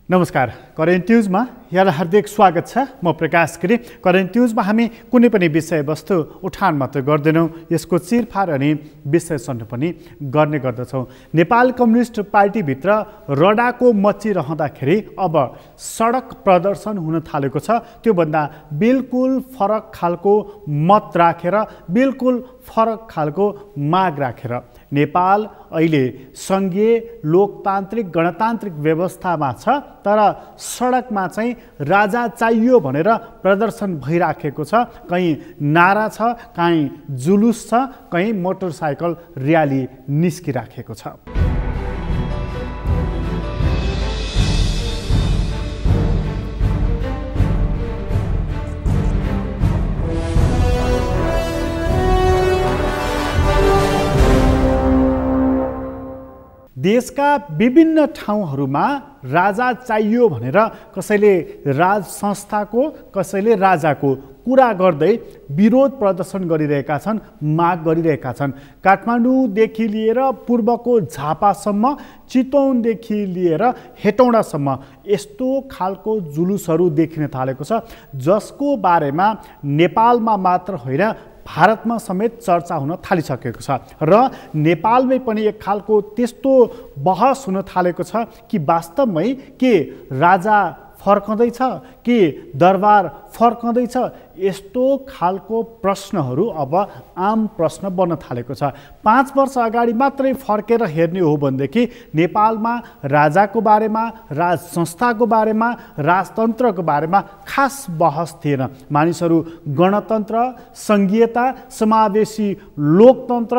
नमस्कार। करेन्ट न्यूजमा यहाँलाई हार्दिक स्वागत छ। म प्रकाश गिरी। करेन्ट न्यूजमा हामी कुनै पनि विषयवस्तु उठान मात्र गर्दैनौँ, यसको चिरफार अनि विश्लेषण पनि गर्ने गर्दछौँ। नेपाल कम्युनिस्ट पार्टीभित्र रडाको मचिरहँदाखेरि अब सडक प्रदर्शन हुन थालेको छ। त्योभन्दा बिल्कुल फरक खालको मत राखेर, बिल्कुल फरक खालको माग राखेर नेपाल अहिले सङ्घीय लोकतान्त्रिक गणतान्त्रिक व्यवस्थामा छ, तर सडकमा चाहिँ राजा चाहियो भनेर प्रदर्शन भइराखेको छ। कहीँ नारा छ, कहीँ जुलुस छ, कहीँ मोटरसाइकल र्याली निस्किराखेको छ। देशका विभिन्न ठाउँहरूमा राजा चाहियो भनेर कसैले राज संस्थाको, कसैले राजाको कुरा गर्दै विरोध प्रदर्शन गरिरहेका छन्, माग गरिरहेका छन्। काठमाडौँदेखि लिएर पूर्वको झापासम्म, चितवनदेखि लिएर हेटौँडासम्म यस्तो खालको जुलुसहरू देखिन थालेको छ, जसको बारेमा नेपालमा मात्र होइन भारतमा समेत चर्चा हुन थालिसकेको छ। र नेपालमै पनि एक खालको त्यस्तो बहस हुन थालेको छ कि वास्तवमै के राजा फर्कँदैछ कि दरबार फर्कँदैछ, यस्तो खालको प्रश्नहरू अब आम प्रश्न बन्न थालेको छ। 5 वर्ष अगाडि मात्रै फर्केर हेर्ने हो भनेदेखि नेपालमा राजाको बारेमा, राज संस्थाको बारेमा, राजतन्त्रको बारेमा खास बहस थिएन। मानिसहरू गणतन्त्र, सङ्घीयता, समावेशी लोकतन्त्र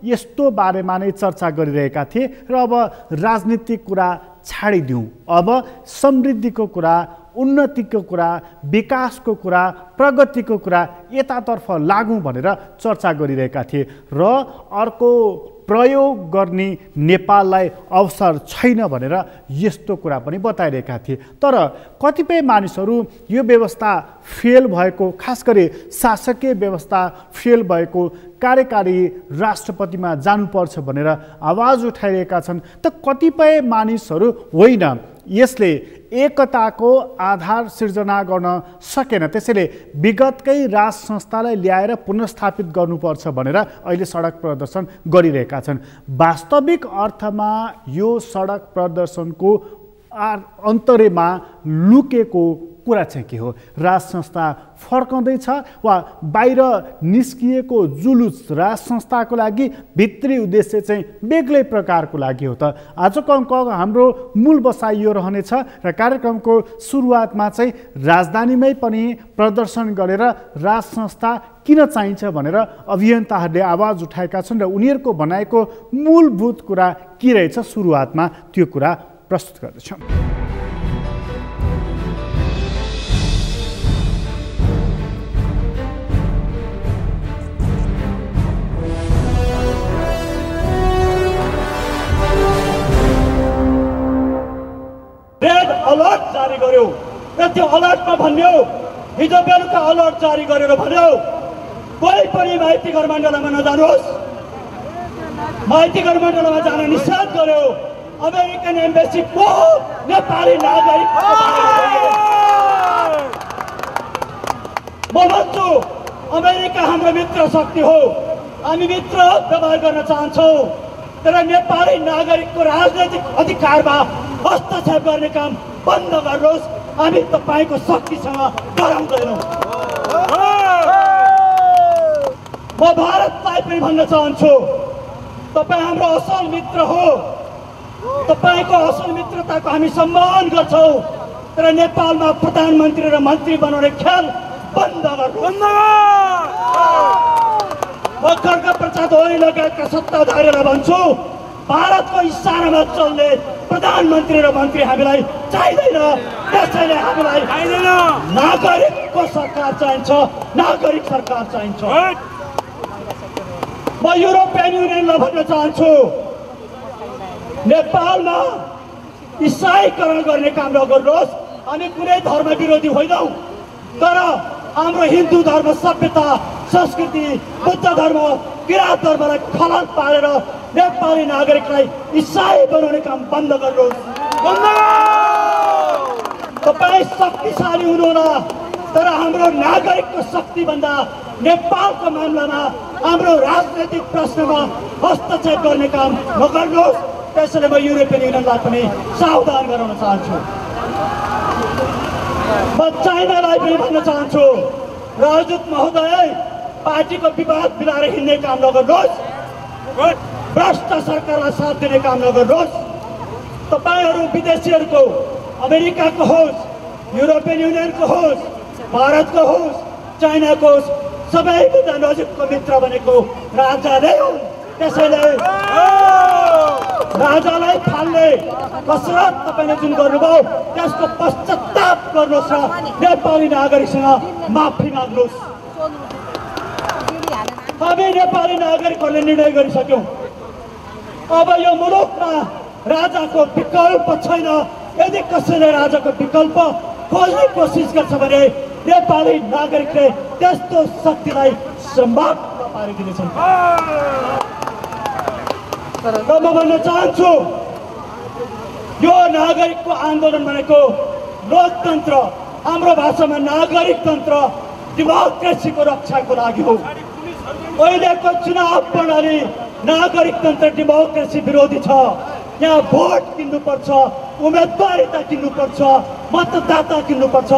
यस्तो बारेमा नै चर्चा गरिरहेका थिए। र अब राजनीतिक कुरा छाडिदिउँ, अब समृद्धिको कुरा, उन्नतिको कुरा, विकासको कुरा, प्रगतिको कुरा यतातर्फ लागौँ भनेर चर्चा गरिरहेका थिए। र अर्को प्रयोग गर्ने नेपाललाई अवसर छैन भनेर यस्तो कुरा पनि बताइरहेका थिए। तर कतिपय मानिसहरू यो व्यवस्था फेल भएको, खास गरी शासकीय व्यवस्था फेल भएको, कार्यकारी राष्ट्रपतिमा जानुपर्छ भनेर आवाज उठाइरहेका छन्। त कतिपय मानिसहरू होइन, यसले एकताको आधार सिर्जना गर्न सकेन, त्यसैले विगतकै राज संस्थालाई ल्याएर पुनर्स्थापित गर्नुपर्छ भनेर अहिले सडक प्रदर्शन गरिरहेका छन्। वास्तविक अर्थमा यो सडक प्रदर्शनको अन्तरेमा लुकेको कुरा चाहिँ के हो? राज संस्था फर्कँदैछ वा बाहिर निस्किएको जुलुस राज संस्थाको लागि भित्री उद्देश्य चाहिँ बेग्लै प्रकारको लागि हो त? आजको अङ्क हाम्रो मूल बसाइ यो रहनेछ र कार्यक्रमको सुरुवातमा चाहिँ राजधानीमै पनि प्रदर्शन गरेर राज संस्था किन चाहिन्छ भनेर अभियन्ताहरूले आवाज उठाएका छन् र उनीहरूको बनाएको मूलभूत कुरा के रहेछ, सुरुवातमा त्यो कुरा प्रस्तुत गर्दछौँ। अलर्ट जारी गर्यो र त्यो अलर्टमा भन्यो, हिजो बेलुका अलर्ट जारी गरेर भन्यो कोही पनि माइती घरमण्डलमा नजानुहोस्, माइती घरमण्डलमा जान निषेध गर्यो। अमेरिकन एम्बेसी को नेपाली नागरिक म भन्छु अमेरिका हाम्रो मित्र शक्ति हो, हामी मित्र व्यवहार गर्न चाहन्छौँ, तर नेपाली नागरिकको राजनैतिक अधिकारमा हस्तक्षेप गर्ने काम बन्द गर्नुहोस्। हामी तपाईँको शक्तिसँग डराउँदैनौँ। म भारतलाई पनि भन्न चाहन्छु, तपाईँ हाम्रो असल मित्र हो, तपाईँको असल मित्रताको हामी सम्मान गर्छौँ, तर नेपालमा प्रधानमन्त्री र मन्त्री बनाउने खेल बन्द गर्नुहोस्। म खड्ग प्रसाद ओली लगायतका सत्ताधारीलाई भन्छु, भारतको इसारामा चल्ने प्रधानमन्त्री र मन्त्री हामीलाई चाहिँदैन। त्यसैले हामीलाई नागरिकको सरकार चाहिन्छ, नागरिक सरकार चाहिन्छ। म युरोपियन युनियनलाई भन्न चाहन्छु, नेपालमा इसाईकरण गर्ने काम नगर्नुहोस्। हामी कुनै धर्म विरोधी होइनौँ, तर हाम्रो हिन्दू धर्म, सभ्यता, संस्कृति, बुद्ध धर्म, किराँत धर्मलाई खलत पारेर नेपाली नागरिकलाई इसाई बनाउने काम बन्द गर्नुहोस्। तपाईँ शक्तिशाली हुनुहुन्न, तर हाम्रो नागरिकको शक्तिभन्दा नेपालको मामलामा हाम्रो राजनैतिक प्रश्नमा हस्तक्षेप गर्ने काम नगर्नुहोस्। त्यसैले म युरोपियन युनियनलाई पनि सावधान गराउन चाहन्छु। म चाइनालाई पनि भन्न चाहन्छु, राजदूत महोदय, पार्टीको विवाद मिलाएर हिँड्ने काम नगर्नुहोस्, भ्रष्ट सरकारलाई साथ दिने काम नगर्नुहोस्। तपाईहरू विदेशीहरूको, अमेरिकाको होस्, युरोपियन युनियनको होस्, भारतको होस्, चाइनाको होस्, सबैभन्दा नजिकको मित्र भनेको राजा नै हुन्। त्यसैले राजालाई फाल्ने कसरत तपाईँले जुन गर्नुभयो त्यसको पश्चाताप गर्नुहोस् र नेपाली नागरिकसँग माफी माग्नुहोस्। हामी नेपाली नागरिकहरूले निर्णय गरिसक्यौँ, अब यो मुलुकमा राजाको विकल्प छैन। यदि कसैले राजाको विकल्प खोज्ने कोसिस गर्छ भने नेपाली नागरिकले त्यस्तो शक्तिलाई समाप्त पारिदिनेछन्। र म भन्न चाहन्छु, यो नागरिकको आन्दोलन भनेको लोकतन्त्र, हाम्रो भाषामा नागरिक तन्त्र, डेमोक्रेसीको रक्षाको लागि हो। अहिलेको चुनाव प्रणाली नागरिक तन्त्र डेमोक्रेसी विरोधी छ। यहाँ भोट किन्नुपर्छ, उम्मेदवारिता किन्नुपर्छ, मतदाता किन्नुपर्छ।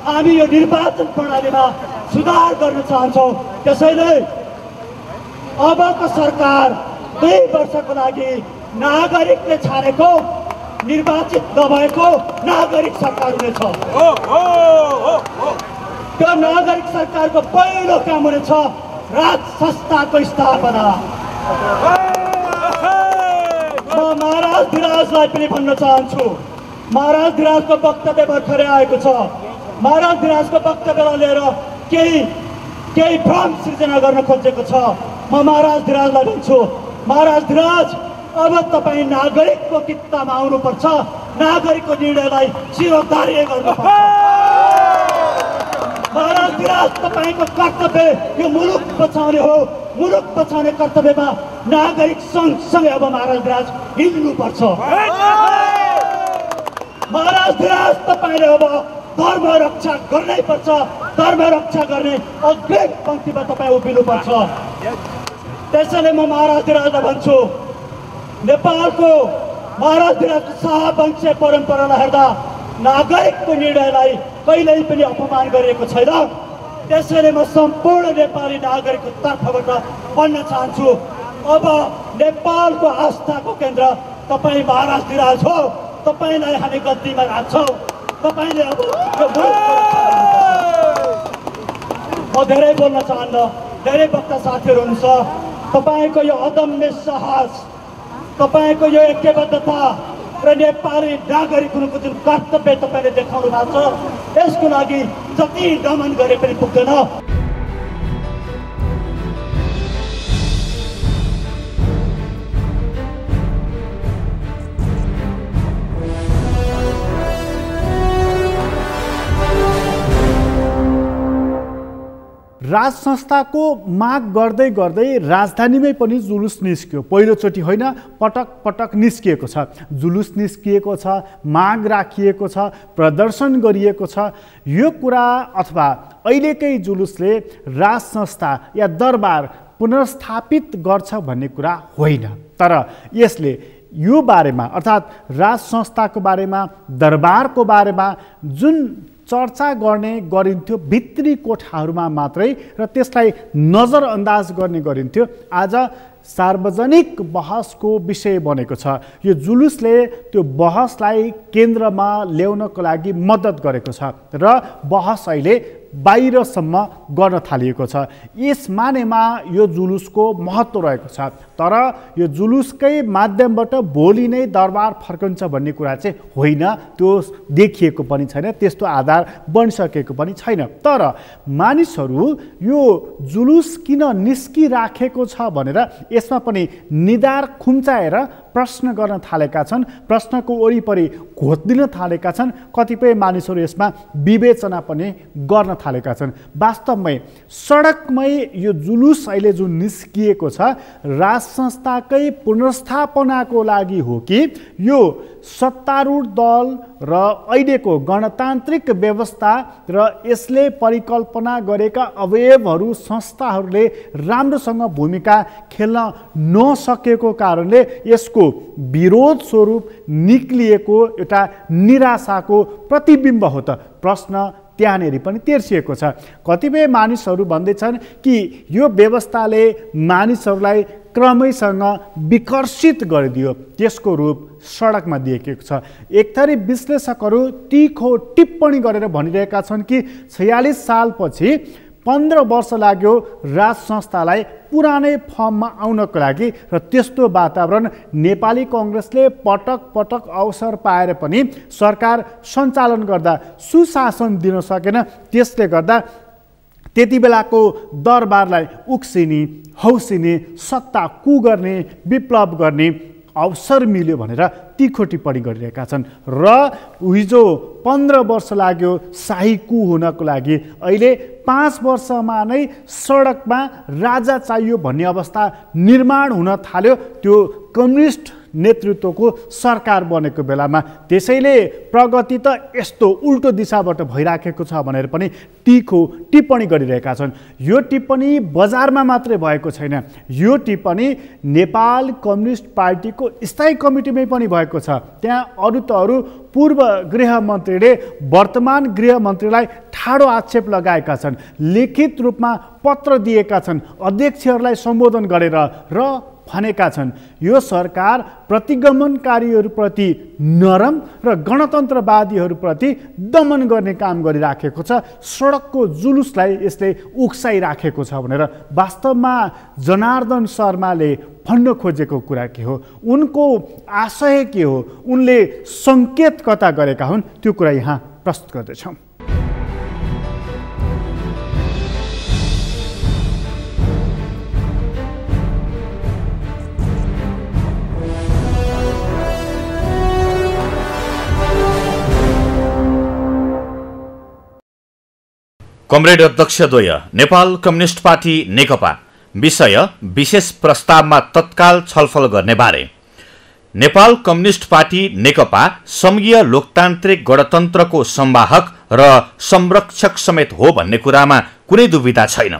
हामी यो निर्वाचन प्रणालीमा सुधार गर्न चाहन्छौँ। त्यसैले अबको सरकार 2 वर्षको लागि नागरिकले छानेको, निर्वाचित नभएको नागरिक सरकार हुनेछ। त्यो नागरिक सरकारको पहिलो काम हुनेछ राज संस्थाको स्थापना। म महाराज धिराजलाई पनि भन्न चाहन्छु, महाराज धिराजको वक्तव्य भर्खरै आएको छ। महाराज धिराजको वक्तव्यलाई लिएर केही भ्रम सृजना गर्न खोजेको छ। म महाराज धिराजलाई भन्छु, महाराज धिराज, अब तपाईँ नागरिकको कित्तामा आउनुपर्छ, नागरिकको निर्णयलाई शिरोधार्य गर्नुपर्छ। महाराज धिराज, तपाईँको कर्तव्य यो मुलुक बचाउने हो। मुलुक बचाउने कर्तव्यमा नागरिक सँगसँगै अब महाराज धिराज हिँड्नुपर्छ। महाराज धिराज, तपाईँले अब धर्म रक्षा गर्नै पर्छ। धर्म रक्षा गर्ने अग्रिम पङ्क्तिमा तपाईँ उभिनुपर्छ। त्यसैले म महाराज धिराजलाई भन्छु, नेपालको महाराज धिराजको शाहवंशीय परम्परालाई हेर्दा नागरिकको निर्णयलाई कहिल्यै पनि अपमान गरिएको छैन। त्यसैले म सम्पूर्ण नेपाली नागरिकको तर्फबाट भन्न चाहन्छु, अब नेपालको आस्थाको केन्द्र तपाईँ महाराज धिराज हो। तपाईँलाई हामी गद्दीमा राख्छौँ। तपाईँले अब म धेरै बोल्न चाहन्न, धेरै वक्ता साथीहरू हुनुहुन्छ। तपाईँको यो अदम्य साहस, तपाईँको यो ऐक्यबद्धता र नेपाली नागरिक हुनुको जुन कर्तव्य तपाईँले देखाउनु भएको छ, यसको लागि जति दमन गरे पनि पुग्दैन। राज संस्थाको माग गर्दै गर्दै राजधानीमै पनि जुलुस निस्क्यो। पहिलोचोटि होइन, पटक पटक निस्किएको छ। जुलुस निस्किएको छ, माग राखिएको छ, प्रदर्शन गरिएको छ। यो कुरा अथवा अहिलेकै जुलुसले राज संस्था या दरबार पुनर्स्थापित गर्छ भन्ने कुरा होइन। तर यसले यो बारेमा अर्थात् राज संस्थाको बारेमा, दरबारको बारेमा जुन चर्चा गर्ने गरिन्थ्यो भित्री कोठाहरूमा मात्रै र त्यसलाई नजरअन्दाज गर्ने गरिन्थ्यो, आज सार्वजनिक बहसको विषय बनेको छ। यो जुलुसले त्यो बहसलाई केन्द्रमा ल्याउनको लागि मद्दत गरेको छ र बहस अहिले बाहिरसम्म गर्न थालिएको छ। यस मानेमा यो जुलुसको महत्त्व रहेको छ। तर यो जुलुसकै माध्यमबाट भोलि नै दरबार फर्कन्छ भन्ने कुरा चाहिँ होइन। त्यो देखिएको पनि छैन, त्यस्तो आधार बनिसकेको पनि छैन। तर मानिसहरू यो जुलुस किन निस्किराखेको छ भनेर यसमा पनि निधार खुम्चाएर प्रश्न गर्न थालेका छन्। प्रश्नको वरिपरि घोत्दिन थालेका छन्। कतिपय मानिसहरू यसमा विवेचना पनि गर्न थालेका छन्। वास्तवमै सडकमै यो जुलुस अहिले जुन निस्किएको छ, राज संस्थाकै पुनर्स्थापनाको लागि हो कि यो सत्तारूढ दल र अहिलेको गणतान्त्रिक व्यवस्था र यसले परिकल्पना गरेका अवयवहरू संस्थाहरूले राम्रोसँग भूमिका खेल्न नसकेको कारणले यसको विरोध स्वरूप निक्लिएको एउटा निराशाको प्रतिबिम्ब हो त प्रश्न त्यहाँनेरि पनि तेर्सिएको छ। कतिपय मानिसहरू भन्दैछन् कि यो व्यवस्थाले मानिसहरूलाई क्रमैसँग विकर्षित गरिदियो, त्यसको रूप सडकमा दिएको छ। एक थरी विश्लेषकहरू तीखो टिप्पणी गरेर भनिरहेका छन् कि 46 सालपछि 15 वर्ष लाग्यो राज संस्थालाई पुरानै फर्ममा आउनको लागि र त्यस्तो वातावरण नेपाली कांग्रेसले पटक पटक अवसर पाएर पनि सरकार सञ्चालन गर्दा सुशासन दिन सकेन। त्यसले गर्दा त्यति बेलाको दरबारलाई उक्सिने, हौसिने, सत्ता कु गर्ने, विप्लव गर्ने अवसर मिल्यो भनेर तीखो टिप्पणी गरिरहेका छन्। र हिजो 15 वर्ष लाग्यो शाही कु हुनको लागि, अहिले 5 वर्षमा नै सडकमा राजा चाहियो भन्ने अवस्था निर्माण हुन थाल्यो त्यो कम्युनिस्ट नेतृत्वको सरकार बनेको बेलामा। त्यसैले प्रगति त यस्तो उल्टो दिशाबाट भइराखेको छ भनेर पनि तीखो टिप्पणी गरिरहेका छन्। यो टिप्पणी बजारमा मात्रै भएको छैन, यो टिप्पणी नेपाल कम्युनिस्ट पार्टीको स्थायी कमिटीमै पनि भएको छ। त्यहाँ अरू त अरू पूर्व गृहमन्त्रीले वर्तमान गृहमन्त्रीलाई ठाडो आक्षेप लगाएका छन्, लिखित रूपमा पत्र दिएका छन्, अध्यक्षहरूलाई सम्बोधन गरेर र भनेका छन् यो सरकार प्रतिगमनकारीहरूप्रति नरम र गणतन्त्रवादीहरूप्रति दमन गर्ने काम गरिराखेको छ, सडकको जुलुसलाई यसले उक्साइराखेको छ भनेर। वास्तवमा जनार्दन शर्माले भन्न खोजेको कुरा के हो, उनको आशय के हो, उनले सङ्केत कता गरेका हुन्, त्यो कुरा यहाँ प्रस्तुत गर्दैछौँ। कमरेड अध्यक्षद्वय नेपाल कम्युनिस्ट पार्टी नेकपा विषय विशेष प्रस्तावमा तत्काल छलफल गर्ने बारे। नेपाल कम्युनिस्ट पार्टी नेकपा संघीय लोकतान्त्रिक गणतन्त्रको संवाहक र संरक्षक समेत हो भन्ने कुरामा कुनै दुविधा छैन।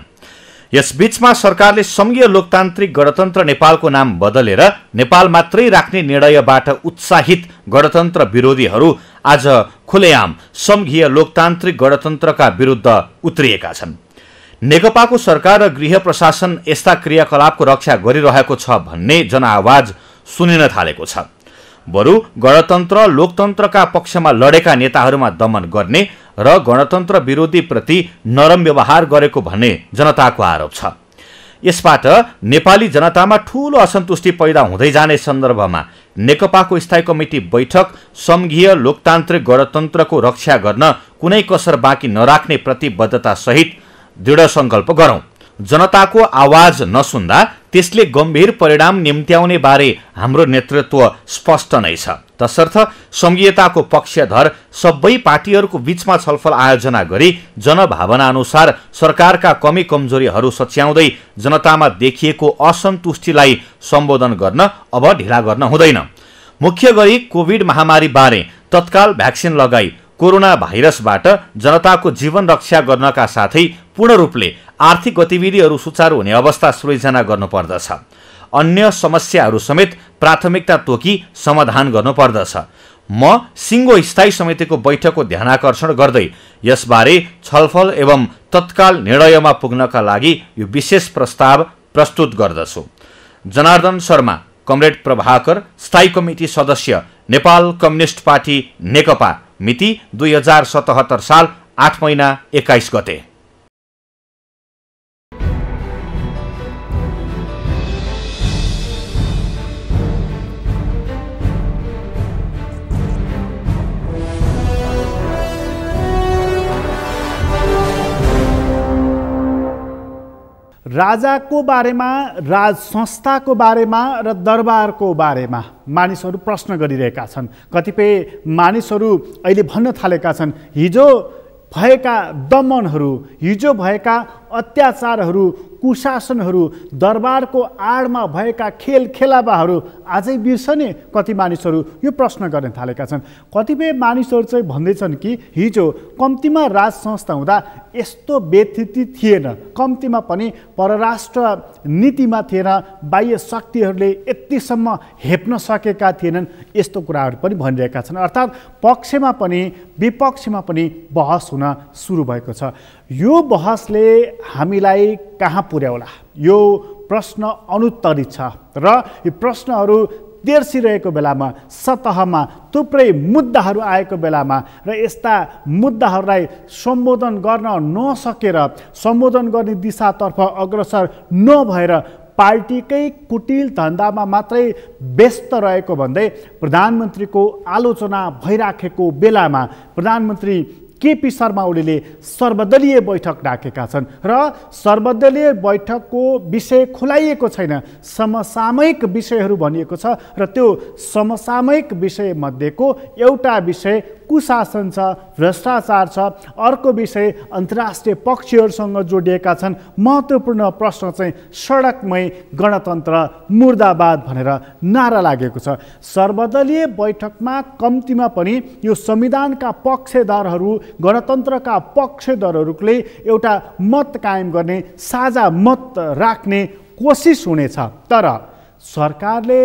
यसबीचमा सरकारले संघीय लोकतान्त्रिक गणतन्त्र नेपालको नाम बदलेर नेपाल मात्रै राख्ने निर्णयबाट उत्साहित गणतन्त्र विरोधीहरू आज खुलेआम संघीय लोकतान्त्रिक गणतन्त्रका विरुद्ध उत्रिएका छन्। नेकपाको सरकार र गृह प्रशासन यस्ता क्रियाकलापको रक्षा गरिरहेको छ भन्ने जनआवाज सुनिन थालेको छ। बरु गणतन्त्र लोकतन्त्रका पक्षमा लडेका नेताहरूमा दमन गर्ने र गणतन्त्र विरोधी प्रति नरम व्यवहार गरेको भन्ने जनताको आरोप छ। यसबाट नेपाली जनतामा ठूलो असन्तुष्टि पैदा हुँदै जाने सन्दर्भमा नेकपाको स्थायी कमिटी बैठक संघीय लोकतान्त्रिक गणतन्त्रको रक्षा गर्न कुनै कसर बाँकी नराख्ने प्रतिबद्धता सहित दृढ संकल्प गरौं। जनताको आवाज नसुन्दा त्यसले गम्भीर परिणाम निम्त्याउने बारे हाम्रो नेतृत्व स्पष्ट नै छ। तसर्थ संघीयताको पक्षधर सबै पार्टीहरूको बीचमा छलफल आयोजना गरी जनभावना अनुसार सरकारका कमी कमजोरीहरू सच्याउँदै जनतामा देखिएको असन्तुष्टिलाई सम्बोधन गर्न अब ढिला गर्न हुँदैन। मुख्य गरी कोभिड महामारी बारे तत्काल भ्याक्सिन लगाई कोरोना भाइरसबाट जनताको जीवन रक्षा गर्नका साथै पूर्ण रूपले आर्थिक गतिविधिहरू सुचारू हुने अवस्था सृजना गर्नुपर्दछ। अन्य समस्याहरू समेत प्राथमिकता तोकी समाधान गर्नुपर्दछ। म सिङ्गो स्थायी समितिको बैठकको ध्यानाकर्षण गर्दै यसबारे छलफल एवं तत्काल निर्णयमा पुग्नका लागि यो विशेष प्रस्ताव प्रस्तुत गर्दछु। जनार्दन शर्मा, कमरेड प्रभाकर, स्थायी कमिटी सदस्य, नेपाल कम्युनिस्ट पार्टी नेकपा, मिति 2077 साल 8 महिना 21 गते। राजाको बारेमा, राज संस्थाको बारेमा र दरबारको बारेमा मानिसहरू प्रश्न गरिरहेका छन्। कतिपय मानिसहरू अहिले भन्न थालेका छन् हिजो भएका दमनहरू, हिजो भएका अत्याचारहरू, कुशासनहरू, दरबारको आडमा भएका खेलाबाहरू आजै बिर्सने कति मानिसहरू यो प्रश्न गर्न थालेका छन्। कतिपय मानिसहरू चाहिँ भन्दैछन् कि हिजो कम्तीमा राज संस्था हुँदा यस्तो व्यथिति थिएन, कम्तीमा पनि परराष्ट्र नीतिमा थिएन, बाह्य शक्तिहरूले यतिसम्म हेप्न सकेका थिएनन्, यस्तो कुराहरू पनि भनिरहेका छन्। अर्थात् पक्षमा पनि विपक्षमा पनि बहस हुन सुरु भएको छ। यो बहसले हामीलाई कहाँ पुर्याउला, यो प्रश्न अनुत्तरित छ र यी प्रश्नहरू तेर्सिरहेको बेलामा, सतहमा थुप्रै मुद्दाहरू आएको बेलामा र यस्ता मुद्दाहरूलाई सम्बोधन गर्न नसकेर, सम्बोधन गर्ने दिशातर्फ अग्रसर नभएर पार्टीकै कुटिल धन्दामा मात्रै व्यस्त रहेको भन्दै प्रधानमन्त्रीको आलोचना भइराखेको बेलामा प्रधानमन्त्री केपी शर्मा ओलीले सर्वदलीय बैठक डाकेका छन् र सर्वदलीय बैठकको विषय खुलाइएको छैन, समसामयिक विषयहरू भनिएको छ र त्यो समसामयिक विषयमध्येको एउटा विषय कुशासन छ, भ्रष्टाचार छ, अर्को विषय अन्तर्राष्ट्रिय पक्षहरूसँग जोडिएका छन्। महत्त्वपूर्ण प्रश्न चाहिँ सडकमै गणतन्त्र मुर्दाबाद भनेर नारा लागेको छ। सर्वदलीय बैठकमा कम्तीमा पनि यो संविधानका पक्षधरहरू, गणतन्त्रका पक्षधरहरूले एउटा मत कायम गर्ने, साझा मत राख्ने कोसिस हुनेछ। तर सरकारले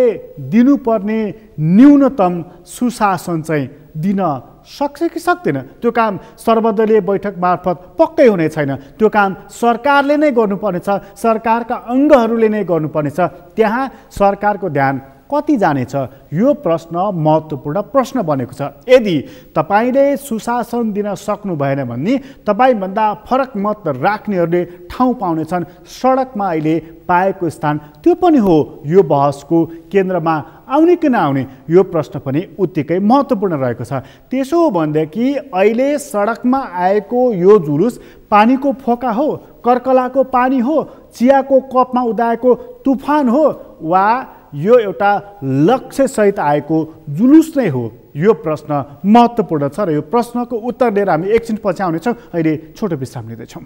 दिनुपर्ने न्यूनतम सुशासन चाहिँ दिन सक्छ कि सक्दैन, त्यो काम सर्वदलीय बैठक मार्फत पक्कै हुने छैन। त्यो काम सरकारले नै गर्नुपर्नेछ, सरकारका अङ्गहरूले नै गर्नुपर्नेछ। त्यहाँ सरकारको ध्यान कति जानेछ, यो प्रश्न महत्त्वपूर्ण प्रश्न बनेको छ। यदि तपाईँले सुशासन दिन सक्नु भएन भने तपाईँभन्दा फरक मत राख्नेहरूले ठाउँ पाउनेछन्। सडकमा अहिले पाएको स्थान त्यो पनि हो यो बहसको केन्द्रमा आउने कि नआउने, यो प्रश्न पनि उत्तिकै महत्त्वपूर्ण रहेको छ। त्यसो हो भनेदेखि अहिले सडकमा आएको यो जुलुस पानीको फोका हो, कर्कलाको पानी हो, चियाको कपमा उदाएको तुफान हो, वा यो एउटा लक्ष्यसहित आएको जुलुस नै हो? यो प्रश्न महत्त्वपूर्ण छ र यो प्रश्नको उत्तर लिएर हामी एकछिनपछि आउनेछौँ। अहिले छोटो विश्राम लिँदैछौँ।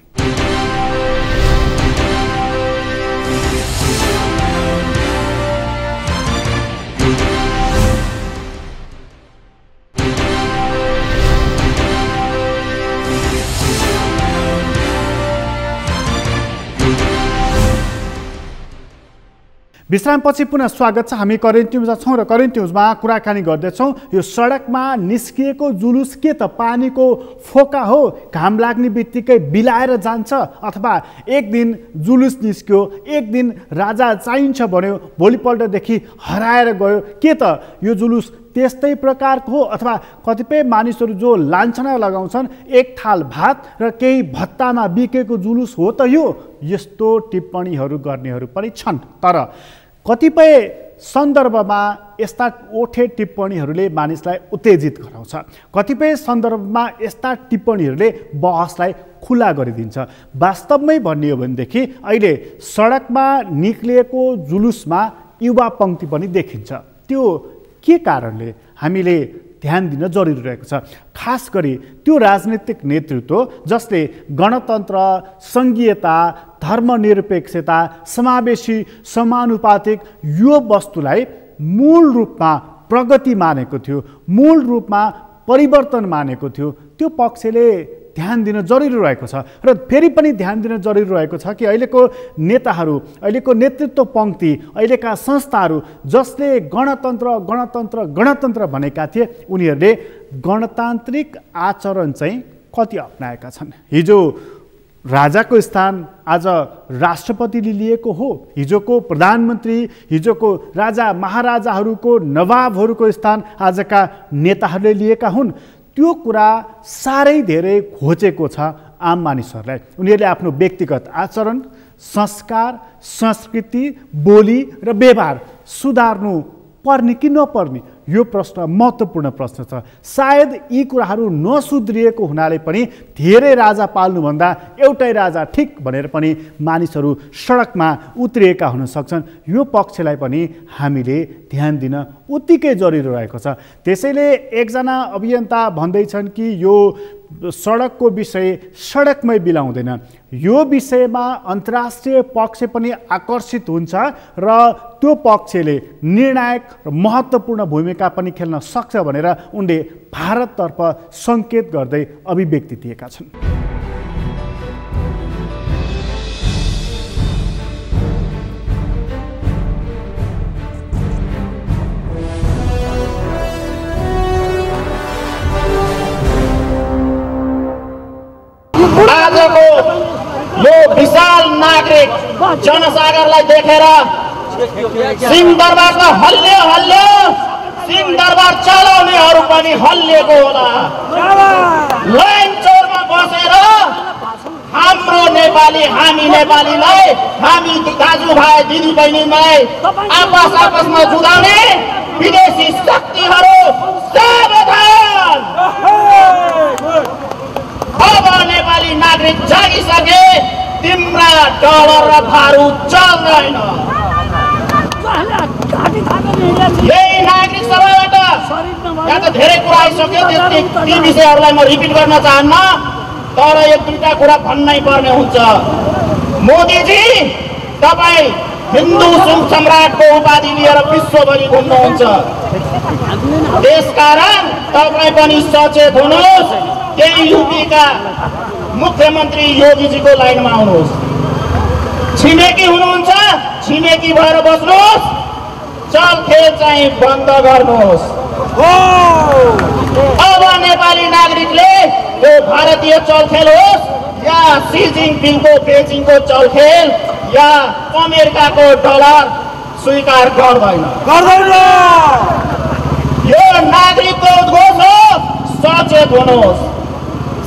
विश्रामपछि पुनः स्वागत छ। हामी करेन्ट न्युजमा छौँ र करेन्ट न्युजमा कुराकानी गर्दैछौँ। यो सडकमा निस्किएको जुलुस के त पानीको फोका हो, घाम लाग्ने बित्तिकै बिलाएर जान्छ, अथवा एक दिन जुलुस निस्क्यो, एक दिन राजा चाहिन्छ भन्यो, भोलिपल्टदेखि हराएर गयो? के त यो जुलुस त्यस्तै प्रकारको हो, अथवा कतिपय मानिसहरू जो लान्छना लगाउँछन् एक थाल भात र केही भत्तामा बिकेको जुलुस हो त यो? यस्तो टिप्पणीहरू गर्नेहरू पनि छन्। तर कतिपय सन्दर्भमा यस्ता ओठे टिप्पणीहरूले मानिसलाई उत्तेजित गराउँछ। कतिपय सन्दर्भमा यस्ता टिप्पणीहरूले बहसलाई खुला गरिदिन्छ। वास्तवमै भन्ने हो भनेदेखि अहिले सडकमा निक्लिएको जुलुसमा युवा पङ्क्ति पनि देखिन्छ। त्यो के कारणले हामीले ध्यान दिन जरुरी रहेको छ? खास गरी त्यो राजनीतिक नेतृत्व जसले गणतन्त्र, सङ्घीयता, धर्मनिरपेक्षता, समावेशी, समानुपातिक यो वस्तुलाई मूल रूपमा प्रगति मानेको थियो, मूल रूपमा परिवर्तन मानेको थियो, त्यो पक्षले ध्यान दिन जरुरी रहेको छ। र फेरि पनि ध्यान दिन जरुरी रहेको छ कि अहिलेको नेताहरू, अहिलेको नेतृत्व पङ्क्ति, अहिलेका संस्थाहरू जसले गणतन्त्र गणतन्त्र गणतन्त्र भनेका थिए, उनीहरूले गणतान्त्रिक आचरण चाहिँ कति अपनाएका छन्? हिजो राजाको स्थान आज राष्ट्रपतिले लिएको हो, हिजोको प्रधानमन्त्री, हिजोको राजा महाराजाहरूको, नवाबहरूको स्थान आजका नेताहरूले लिएका हुन्। त्यो कुरा साह्रै धेरै घोचेको छ आम मानिसहरूलाई। उनीहरूले आफ्नो व्यक्तिगत आचरण, संस्कार, संस्कृति, बोली र व्यवहार सुधार्नु पर्ने कि नपर्ने, यो प्रश्न महत्त्वपूर्ण प्रश्न छ। सायद यी कुराहरू नसुध्रिएको हुनाले पनि धेरै राजा पाल्नुभन्दा एउटै राजा ठिक भनेर पनि मानिसहरू सडकमा उत्रिएका हुन सक्छन्। यो पक्षलाई पनि हामीले ध्यान दिन उत्तिकै जरुरी रहेको छ। त्यसैले एकजना अभियन्ता भन्दैछन् कि यो सडकको विषय सडकमै बिलाउँदैन। यो विषयमा अन्तर्राष्ट्रिय पक्ष पनि आकर्षित हुन्छ र त्यो पक्षले निर्णायक र महत्त्वपूर्ण भूमिका पनि खेल्न सक्छ भनेर उनले भारततर्फ सङ्केत गर्दै अभिव्यक्ति दिएका छन्। आजको यो विशाल नागरिक जनसागरलाई देखेर सिंहदरबारमा हल्ल्यो सिंहदरबार चलाउनेहरू पनि हल्लिएको होला। लाइन चौरमा बसेर हाम्रो नेपाली हामी नेपालीलाई हामी दाजुभाइ दिदीबहिनीलाई आपसमा जुधाउने विदेशी शक्तिहरू सावधान। अब नेपाली नागरिक जागिसके तिम्रा डलर र भारू चल्दैन। यही नागरिक सभाबाट यहाँ त धेरै कुरा आइसक्यो, ती विषयहरूलाई म रिपिट गर्न चाहन्न, तर एक दुईटा कुरा भन्नै पर्ने हुन्छ। मोदीजी तपाईँ हिन्दू सम्राटको उपाधि लिएर विश्वभरि घुम्नुहुन्छ, त्यसकारण तपाईँ पनि सचेत हुनुहोस्। केही युपीका मुख्यमन्त्री योगीजीको लाइनमा आउनुहोस्। छिमेकी हुनुहुन्छ, छिमेकी भएर बस्नुहोस्, चलखेल चाहिँ बन्द गर्नुहोस्। अब नेपाली नागरिकले यो भारतीय चलखेल होस् या सी जिनपिङको बेजिङको चलखेल या अमेरिकाको डलर स्वीकार गर्दैन। यो नागरिकको उद्घोष हो, सचेत हुनुहोस्।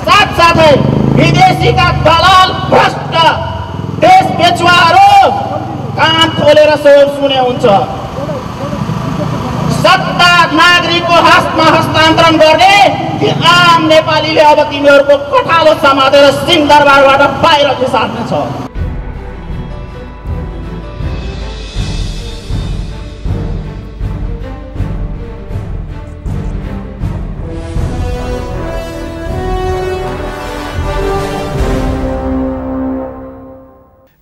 साथसाथै विदेशीका दलाल भ्रष्ट देश बेचुवाहरू कान खोलेर सुने हुन्छ। सत्ता नागरिकको हातमा हस्तान्तरण गर्ने कि आम नेपालीले अब तिमीहरूको कठालो समातेर सिंहदरबारबाट बाहिर खिसार्नेछ।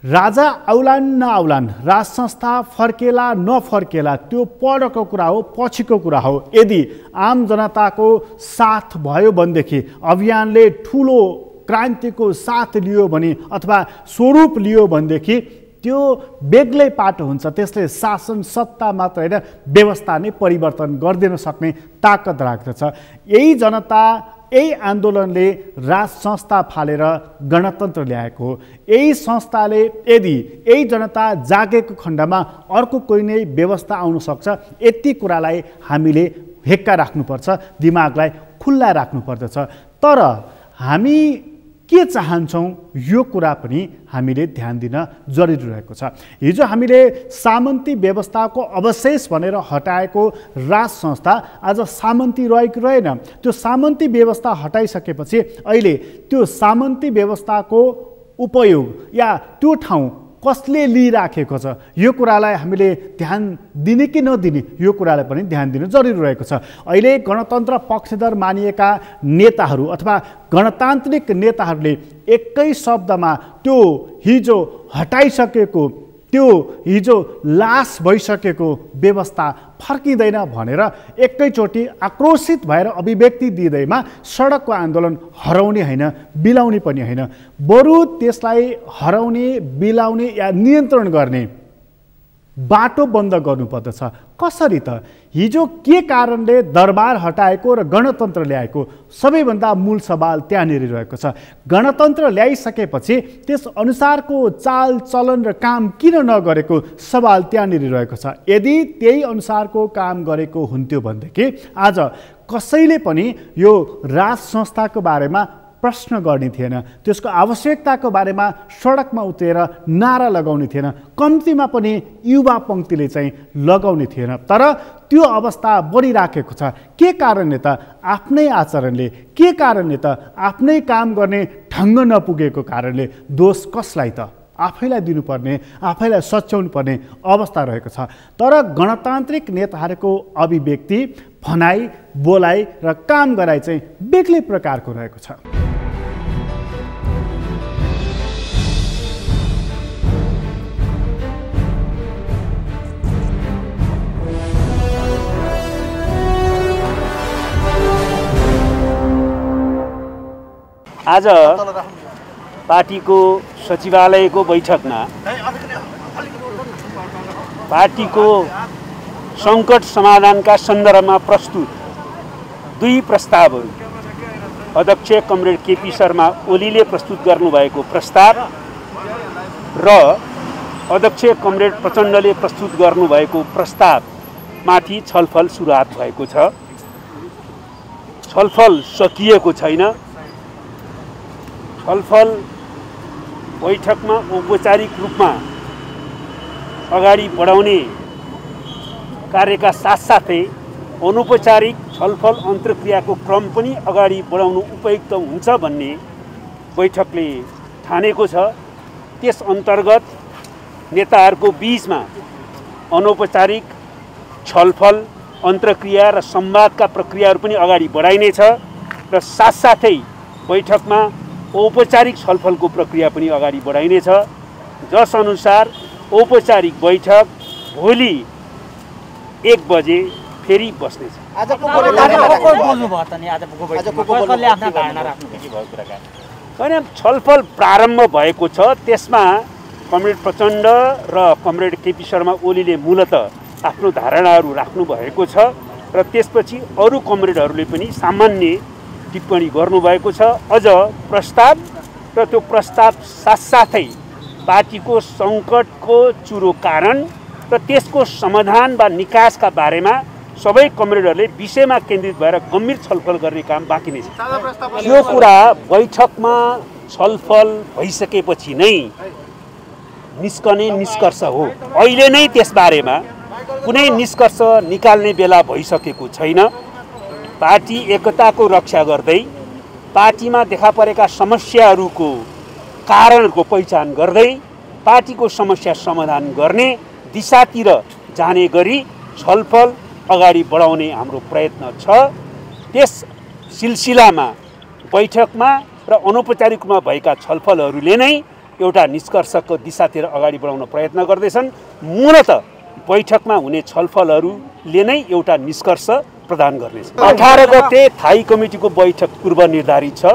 राजा आउलान् नआउलान्, राज संस्था फर्केला नफर्केला, त्यो परको कुरा हो, पछिको कुरा हो। यदि आम जनताको साथ भयो भनेदेखि, अभियानले ठुलो क्रान्तिको साथ लियो भने अथवा स्वरूप लियो भनेदेखि त्यो बेग्लै पाटो हुन्छ। त्यसले शासन सत्ता मात्र होइन, व्यवस्था नै परिवर्तन गरिदिन सक्ने ताकत राख्दछ। यही जनता, यही आन्दोलनले राज संस्था फालेर गणतन्त्र ल्याएको हो। यही संस्थाले यदि यही जनता जागेको खण्डमा अर्को कोही नै व्यवस्था आउन सक्छ। यति कुरालाई हामीले हेक्का राख्नुपर्छ, दिमागलाई खुल्ला राख्नुपर्दछ। तर हामी के चाहन्छौँ यो कुरा पनि हामीले ध्यान दिन जरुरी रहेको छ। हिजो हामीले सामन्ती व्यवस्थाको अवशेष भनेर हटाएको राज संस्था आज सामन्ती रहेको रहेन। त्यो सामन्ती व्यवस्था हटाइसकेपछि अहिले त्यो सामन्ती व्यवस्थाको उपयोग या त्यो ठाउँ कसले लिइराखेको छ यो कुरालाई हामीले ध्यान दिने कि नदिने यो कुरालाई पनि ध्यान दिनु जरुरी रहेको छ। अहिले गणतन्त्र पक्षधर मानिएका नेताहरू अथवा गणतान्त्रिक नेताहरूले एकै शब्दमा त्यो हिजो हटाइसकेको, त्यो हिजो लास भइसकेको व्यवस्था फर्किँदैन भनेर एकैचोटि आक्रोशित भएर अभिव्यक्ति दिँदैमा सडकको आन्दोलन हराउने होइन, बिलाउने पनि होइन, बरु त्यसलाई हराउने, बिलाउने या नियन्त्रण गर्ने बाटो बन्द गर्नुपर्दछ। कसरी त? हिजो के कारणले दरबार हटाएको र गणतन्त्र ल्याएको, सबैभन्दा मूल सवाल त्यहाँनिर रहेको छ। गणतन्त्र ल्याइसकेपछि त्यस अनुसारको चाल चलन र काम किन नगरेको सवाल त्यहाँनिर रहेको छ। यदि त्यही अनुसारको काम गरेको हुन्थ्यो भनेदेखि आज कसैले पनि यो राज संस्थाको बारेमा प्रश्न गर्ने थिएन, त्यसको आवश्यकताको बारेमा सडकमा उत्रेर नारा लगाउने थिएन, कम्तीमा पनि युवा पङ्क्तिले चाहिँ लगाउने थिएन। तर त्यो अवस्था बढिराखेको छ। के कारणले त? आफ्नै आचरणले। के कारणले त? आफ्नै काम गर्ने ढङ्ग नपुगेको कारणले। दोष कसलाई त? आफैलाई दिनुपर्ने, आफैलाई सच्याउनु पर्ने अवस्था रहेको छ। तर गणतान्त्रिक नेताहरूको अभिव्यक्ति भनाइ बोलाइ र काम गराइ चाहिँ बेग्लै प्रकारको रहेको छ। आज पार्टीको सचिवालयको बैठकमा पार्टीको सङ्कट समाधानका सन्दर्भमा प्रस्तुत 2 प्रस्तावहरू अध्यक्ष कमरेड केपी शर्मा ओलीले प्रस्तुत गर्नुभएको प्रस्ताव र अध्यक्ष कमरेड प्रचण्डले प्रस्तुत गर्नुभएको प्रस्तावमाथि छलफल सुरुवात भएको छ। छलफल सकिएको छैन। छलफल बैठकमा औपचारिक रूपमा अगाडि बढाउने कार्यका साथसाथै अनौपचारिक छलफल अन्तर्क्रियाको क्रम पनि अगाडि बढाउनु उपयुक्त हुन्छ भन्ने बैठकले ठानेको छ। त्यस अन्तर्गत नेताहरूको बीचमा अनौपचारिक छलफल अन्तर्क्रिया र संवादका प्रक्रियाहरू पनि अगाडि बढाइनेछ र साथसाथै बैठकमा औपचारिक छलफलको प्रक्रिया पनि अगाडि बढाइनेछ, जस अनुसार औपचारिक बैठक भोलि 1 बजे फेरि बस्नेछ। छलफल प्रारम्भ भएको छ। त्यसमा कमरेड प्रचण्ड र कमरेड केपी शर्मा ओलीले मूलतः आफ्नो धारणाहरू राख्नु भएको छ र त्यसपछि अरू कमरेडहरूले पनि सामान्य टिप्पणी गर्नुभएको छ। अझ प्रस्ताव र त्यो प्रस्ताव साथसाथै पार्टीको सङ्कटको चुरो कारण र त्यसको समाधान वा निकासका बारेमा सबै कमरेडहरूले विषयमा केन्द्रित भएर गम्भीर छलफल गर्ने काम बाँकी नै छ। यो कुरा बैठकमा छलफल भइसकेपछि नै निस्कने निष्कर्ष हो। अहिले नै त्यसबारेमा कुनै निष्कर्ष निकाल्ने बेला भइसकेको छैन। पार्टी एकताको रक्षा गर्दै पार्टीमा देखा परेका समस्याहरूको कारणको पहिचान गर्दै पार्टीको समस्या समाधान गर्ने दिशातिर जाने गरी छलफल अगाडि बढाउने हाम्रो प्रयत्न छ। त्यस सिलसिलामा बैठकमा र अनौपचारिक रूपमा भएका छलफलहरूले नै एउटा निष्कर्षको दिशातिर अगाडि बढाउन प्रयत्न गर्दैछन्। मूलतः बैठकमा हुने छलफलहरूले नै एउटा निष्कर्ष प्रदान गर्नेछ। 18 गते थाई कमिटीको बैठक पूर्व निर्धारित छ।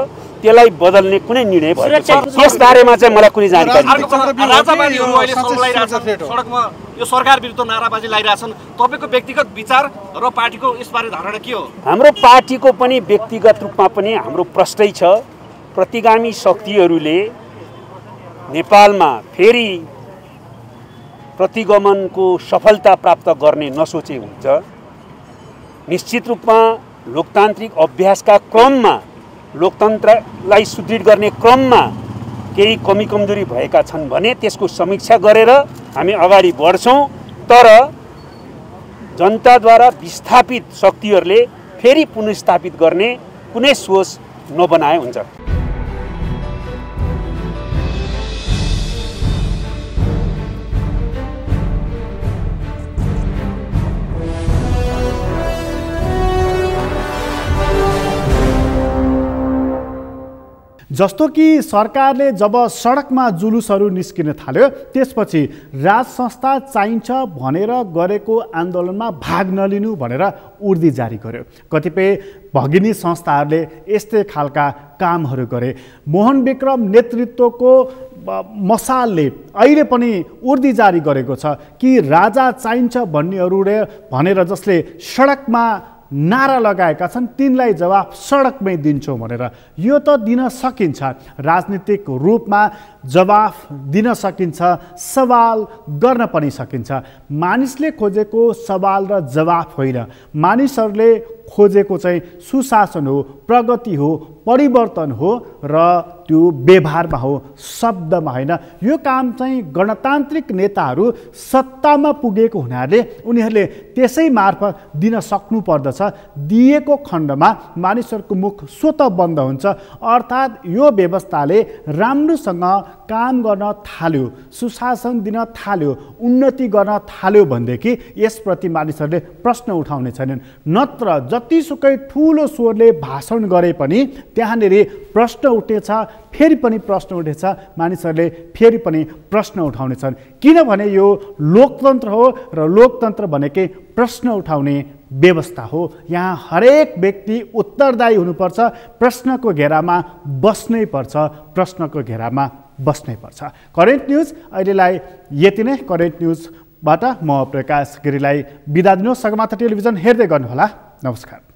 त्यसलाई बदल्ने कुनै निर्णय भएको छैन। त्यसबारेमा चाहिँ मलाई कुनै जानकारी छैन। राजावादीहरू अहिले सडकमा यो सरकार विरुद्ध नाराबाजी लगाइरहेछन्। तपाईको व्यक्तिगत विचार र पार्टीको यसबारे धारणा के हो? हाम्रो पार्टीको पनि व्यक्तिगत रूपमा पनि हाम्रो प्रश्नै छ। प्रतिगामी शक्तिहरूले नेपालमा फेरि प्रतिगमनको सफलता प्राप्त गर्ने नसोचे हुन्छ। निश्चित रूपमा लोकतान्त्रिक अभ्यासका क्रममा लोकतन्त्रलाई सुदृढ गर्ने क्रममा केही कमी कमजोरी भएका छन् भने त्यसको समीक्षा गरेर हामी अगाडि बढ्छौँ। तर जनताद्वारा विस्थापित शक्तिहरूले फेरि पुनर्स्थापित गर्ने कुनै सोच नबनाए हुन्छ। जस्तो कि सरकारले जब सडकमा जुलुसहरू निस्किन थाल्यो त्यसपछि राज संस्था चाहिन्छ भनेर गरेको आन्दोलनमा भाग नलिनु भनेर उर्दी जारी गर्यो। कतिपय भगिनी संस्थाहरूले यस्तै खालका कामहरू गरे। मोहन विक्रम नेतृत्वको मसालले अहिले पनि उर्दी जारी गरेको छ कि राजा चाहिन्छ भन्नेहरूले भनेर जसले सडकमा नारा लगाएका छन् तिनलाई जवाफ सडकमै दिन्छौँ भनेर। यो त दिन सकिन्छ, राजनीतिक रूपमा जवाफ दिन सकिन्छ, सवाल गर्न पनि सकिन्छ। मानिसले खोजेको सवाल र जवाफ होइन, मानिसहरूले खोजेको चाहिँ सुशासन हो, प्रगति हो, परिवर्तन हो र त्यो व्यवहारमा हो, शब्दमा होइन। यो काम चाहिँ गणतान्त्रिक नेताहरू सत्तामा पुगेको हुनाले उनीहरूले त्यसै मार्फत दिन सक्नुपर्दछ। दिएको खण्डमा मानिसहरूको मुख स्वतः बन्द हुन्छ। अर्थात् यो व्यवस्थाले राम्रोसँग काम गर्न थाल्यो, सुशासन दिन थाल्यो, उन्नति गर्न थाल्यो भनेदेखि यसप्रति मानिसहरूले प्रश्न उठाउने छैनन्। नत्र जतिसुकै ठुलो स्वरले भाषण गरे पनि त्यहाँनिर प्रश्न उठेछ, फेरि पनि प्रश्न उठेछ, मानिसहरूले फेरि पनि प्रश्न उठाउनेछन्। किनभने यो लोकतन्त्र हो र लोकतन्त्र भनेकै प्रश्न उठाउने व्यवस्था हो। यहाँ हरेक व्यक्ति उत्तरदायी हुनुपर्छ, प्रश्नको घेरामा बस्नै पर्छ, प्रश्नको घेरामा बस्नै पर्छ। करेन्ट न्युज अहिलेलाई यति नै। करेन्ट न्युजबाट म प्रकाश गिरीलाई बिदा दिनुहोस्। सगरमाथा टेलिभिजन हेर्दै गर्नुहोला। नमस्कार।